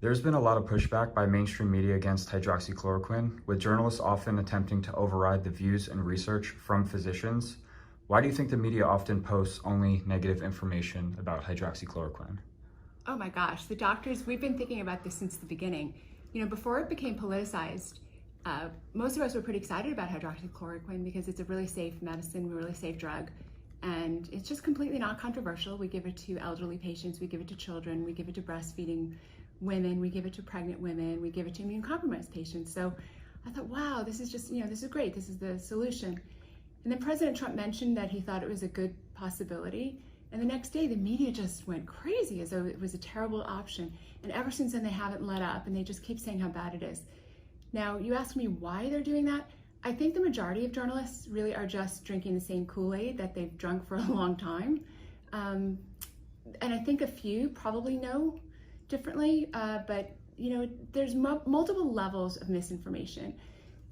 There's been a lot of pushback by mainstream media against hydroxychloroquine, with journalists often attempting to override the views and research from physicians. Why do you think the media often posts only negative information about hydroxychloroquine? Oh my gosh, the doctors, we've been thinking about this since the beginning. Before it became politicized, most of us were pretty excited about hydroxychloroquine because it's a really safe medicine, a really safe drug, and it's just completely not controversial. We give it to elderly patients, we give it to children, we give it to breastfeeding women, we give it to pregnant women, we give it to immune-compromised patients. So I thought, wow, this is just, this is great, this is the solution. And then President Trump mentioned that he thought it was a good possibility. And the next day, the media just went crazy as though it was a terrible option. And ever since then, they haven't let up, and they just keep saying how bad it is. Now, you ask me why they're doing that. I think the majority of journalists really are just drinking the same Kool-Aid that they've drunk for a long time. And I think a few probably know differently, but there's multiple levels of misinformation.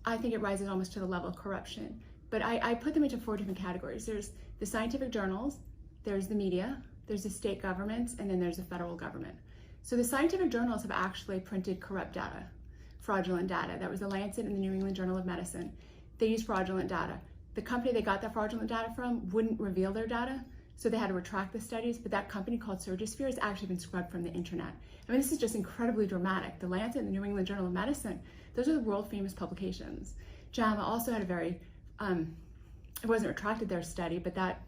I think it rises almost to the level of corruption. But I put them into 4 different categories. There's the scientific journals, there's the media, there's the state governments, and then there's the federal government. So the scientific journals have actually printed corrupt data, fraudulent data. That was the Lancet and the New England Journal of Medicine. They used fraudulent data. The company they got that fraudulent data from wouldn't reveal their data, so they had to retract the studies, but that company called Surgisphere has actually been scrubbed from the internet. I mean, this is just incredibly dramatic. The Lancet and the New England Journal of Medicine, those are the world famous publications. JAMA also had a very, it wasn't retracted their study, but that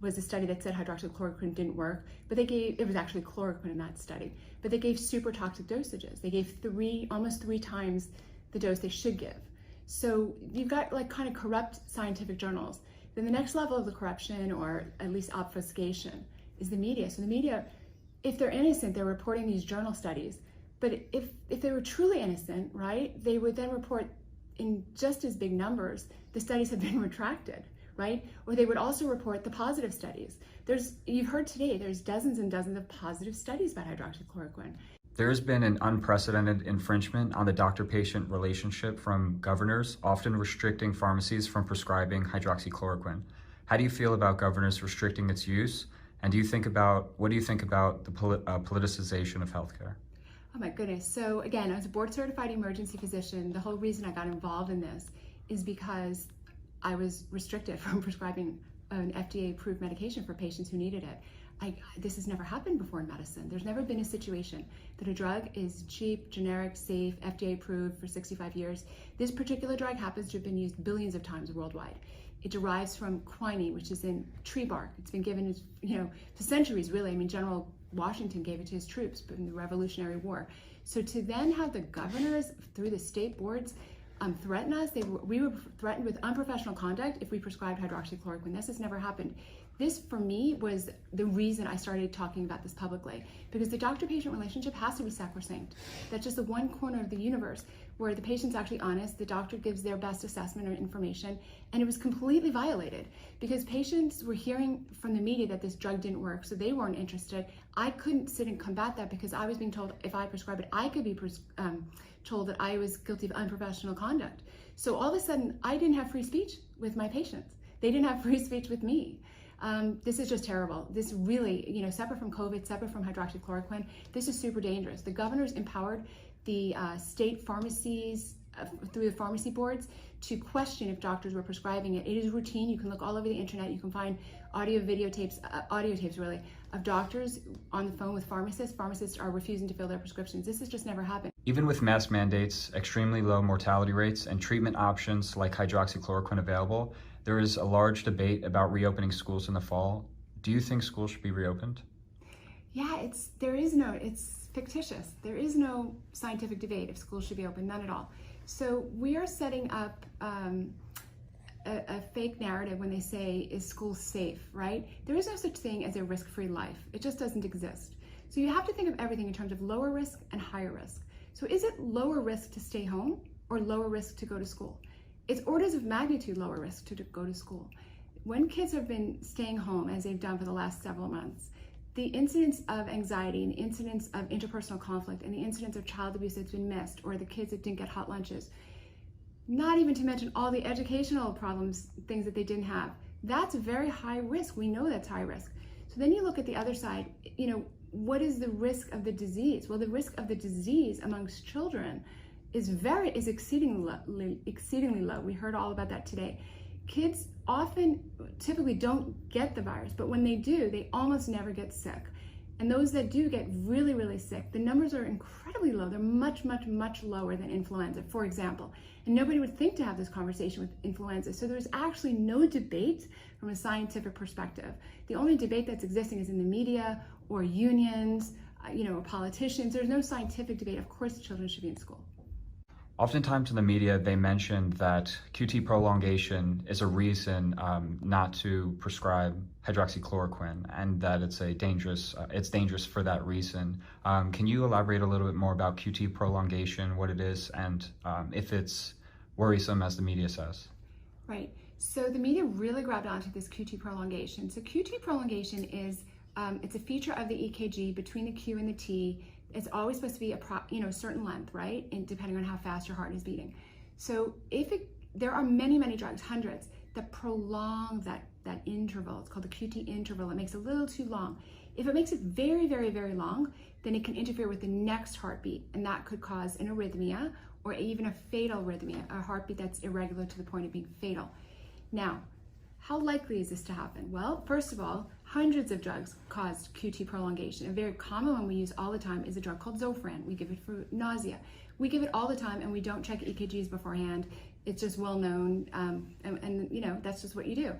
was a study that said hydroxychloroquine didn't work, but it was actually chloroquine in that study, but they gave super toxic dosages. They gave almost three times the dose they should give. So you've got like kind of corrupt scientific journals. Then the next level of the corruption, or at least obfuscation, is the media. So the media, if they're innocent, they're reporting these journal studies, but if they were truly innocent, right, they would then report in just as big numbers, the studies have been retracted, right? Or they would also report the positive studies. You've heard today, there's dozens and dozens of positive studies about hydroxychloroquine. There has been an unprecedented infringement on the doctor-patient relationship from governors, often restricting pharmacies from prescribing hydroxychloroquine. How do you feel about governors restricting its use? And what do you think about the politicization of healthcare? Oh my goodness. So again, as a board certified emergency physician, the whole reason I got involved in this is because I was restricted from prescribing an FDA approved medication for patients who needed it. This has never happened before in medicine. There's never been a situation that a drug is cheap, generic, safe, FDA approved for 65 years. This particular drug happens to have been used billions of times worldwide. It derives from quinine, which is in tree bark. It's been given, for centuries, really. I mean, General Washington gave it to his troops in the Revolutionary War. So to then have the governors, through the state boards, threaten us, we were threatened with unprofessional conduct if we prescribed hydroxychloroquine. This has never happened. This, for me, was the reason I started talking about this publicly, because the doctor-patient relationship has to be sacrosanct. That's just the one corner of the universe where the patient's actually honest, the doctor gives their best assessment or information, and it was completely violated because patients were hearing from the media that this drug didn't work, so they weren't interested. I couldn't sit and combat that because I was being told if I prescribe it, I could be told that I was guilty of unprofessional conduct. So all of a sudden, I didn't have free speech with my patients. They didn't have free speech with me. This is just terrible. This really, separate from COVID, separate from hydroxychloroquine, this is super dangerous. The governors empowered the state pharmacies through the pharmacy boards to question if doctors were prescribing it. It is routine. You can look all over the internet. You can find audio tapes really, of doctors on the phone with pharmacists. Pharmacists are refusing to fill their prescriptions. This has just never happened. Even with mask mandates, extremely low mortality rates, and treatment options like hydroxychloroquine available, there is a large debate about reopening schools in the fall. Do you think schools should be reopened? Yeah, it's fictitious. There is no scientific debate if schools should be open, none at all. So we are setting up a fake narrative when they say, is school safe, right? There is no such thing as a risk-free life. It just doesn't exist. So you have to think of everything in terms of lower risk and higher risk. So is it lower risk to stay home or lower risk to go to school? It's orders of magnitude lower risk to go to school. When kids have been staying home, as they've done for the last several months, the incidence of anxiety and the incidence of interpersonal conflict and the incidence of child abuse that's been missed, or the kids that didn't get hot lunches, not even to mention all the educational problems, things that they didn't have, that's very high risk. We know that's high risk. So then you look at the other side, what is the risk of the disease? Well, the risk of the disease amongst children is exceedingly low. We heard all about that today. Kids typically don't get the virus, but when they do, they almost never get sick. And those that do get really, really sick, the numbers are incredibly low. They're much, much, much lower than influenza, for example. And nobody would think to have this conversation with influenza. So there's actually no debate from a scientific perspective. The only debate that's existing is in the media or unions, or politicians. There's no scientific debate. Of course, children should be in school. Oftentimes in the media, they mention that QT prolongation is a reason not to prescribe hydroxychloroquine, and that it's dangerous for that reason. Can you elaborate a little bit more about QT prolongation, what it is, and if it's worrisome as the media says? Right. So the media really grabbed onto this QT prolongation. So QT prolongation is it's a feature of the EKG between the Q and the T. It's always supposed to be a certain length, right? And depending on how fast your heart is beating. So there are many, many drugs, hundreds, that prolong that interval. It's called the QT interval. It makes it a little too long. If it makes it very, very, very long, then it can interfere with the next heartbeat, and that could cause an arrhythmia or even a fatal arrhythmia, a heartbeat that's irregular to the point of being fatal. Now, how likely is this to happen? Well, first of all, hundreds of drugs cause QT prolongation. A very common one we use all the time is a drug called Zofran. We give it for nausea. We give it all the time, and we don't check EKGs beforehand. It's just well known, and that's just what you do.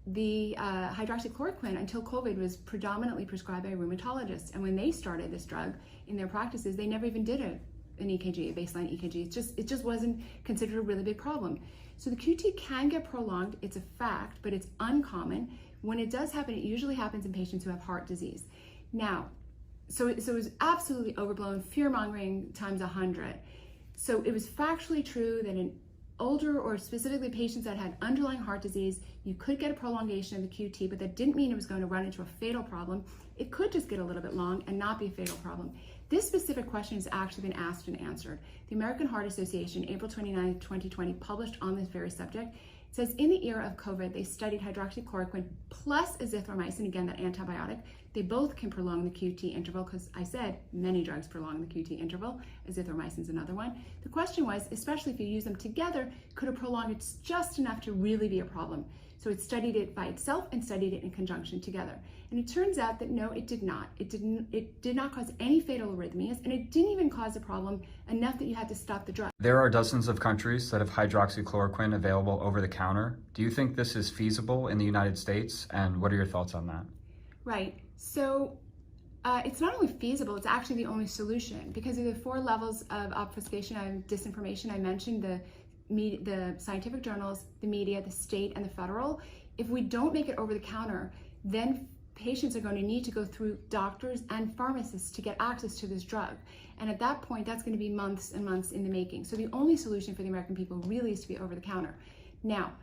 The hydroxychloroquine, until COVID, was predominantly prescribed by rheumatologists, and when they started this drug in their practices, they never even did an EKG, a baseline EKG. It just wasn't considered a really big problem. So the QT can get prolonged. It's a fact, but it's uncommon. When it does happen, it usually happens in patients who have heart disease. Now, so it was absolutely overblown, fear-mongering times 100. So it was factually true that in older, or specifically patients that had underlying heart disease, you could get a prolongation of the QT, but that didn't mean it was going to run into a fatal problem. It could just get a little bit long and not be a fatal problem. This specific question has actually been asked and answered. The American Heart Association, April 29, 2020, published on this very subject. It says, in the era of COVID, they studied hydroxychloroquine plus azithromycin, again, that antibiotic. They both can prolong the QT interval, because I said many drugs prolong the QT interval. Azithromycin is another one. The question was, especially if you use them together, could it prolong it just enough to really be a problem? So it studied it by itself and studied it in conjunction together. And it turns out that no, it did not. It did not cause any fatal arrhythmias, and it didn't even cause a problem enough that you had to stop the drug. There are dozens of countries that have hydroxychloroquine available over the counter. Do you think this is feasible in the United States, and what are your thoughts on that? Right. So it's not only feasible, it's actually the only solution, because of the 4 levels of obfuscation and disinformation I mentioned, the scientific journals, the media, the state, and the federal. If we don't make it over the counter, then patients are going to need to go through doctors and pharmacists to get access to this drug. And at that point, that's going to be months and months in the making. So the only solution for the American people really is to be over the counter. Now,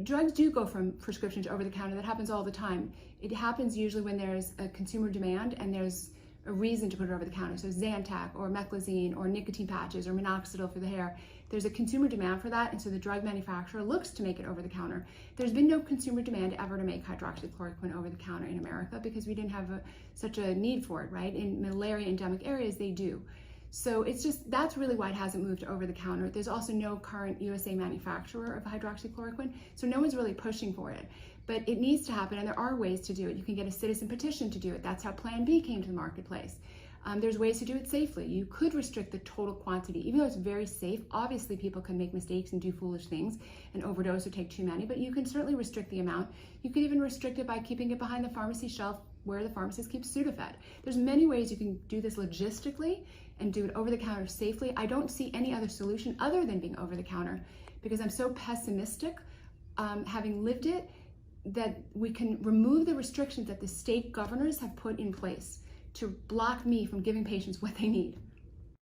drugs do go from prescription to over the counter. That happens all the time. It happens usually when there's a consumer demand and there's a reason to put it over the counter. So Zantac or meclizine or nicotine patches or minoxidil for the hair. There's a consumer demand for that, and so the drug manufacturer looks to make it over the counter. There's been no consumer demand ever to make hydroxychloroquine over the counter in America, because we didn't have such a need for it, right? In malaria endemic areas, they do. So that's really why it hasn't moved to over the counter. There's also no current USA manufacturer of hydroxychloroquine, so no one's really pushing for it. But it needs to happen, and there are ways to do it. You can get a citizen petition to do it. That's how Plan B came to the marketplace. There's ways to do it safely. You could restrict the total quantity, even though it's very safe. Obviously, people can make mistakes and do foolish things and overdose or take too many, but you can certainly restrict the amount. You could even restrict it by keeping it behind the pharmacy shelf where the pharmacist keeps Sudafed. There's many ways you can do this logistically and do it over the counter safely. I don't see any other solution other than being over the counter, because I'm so pessimistic, having lived it, that we can remove the restrictions that the state governors have put in place to block me from giving patients what they need.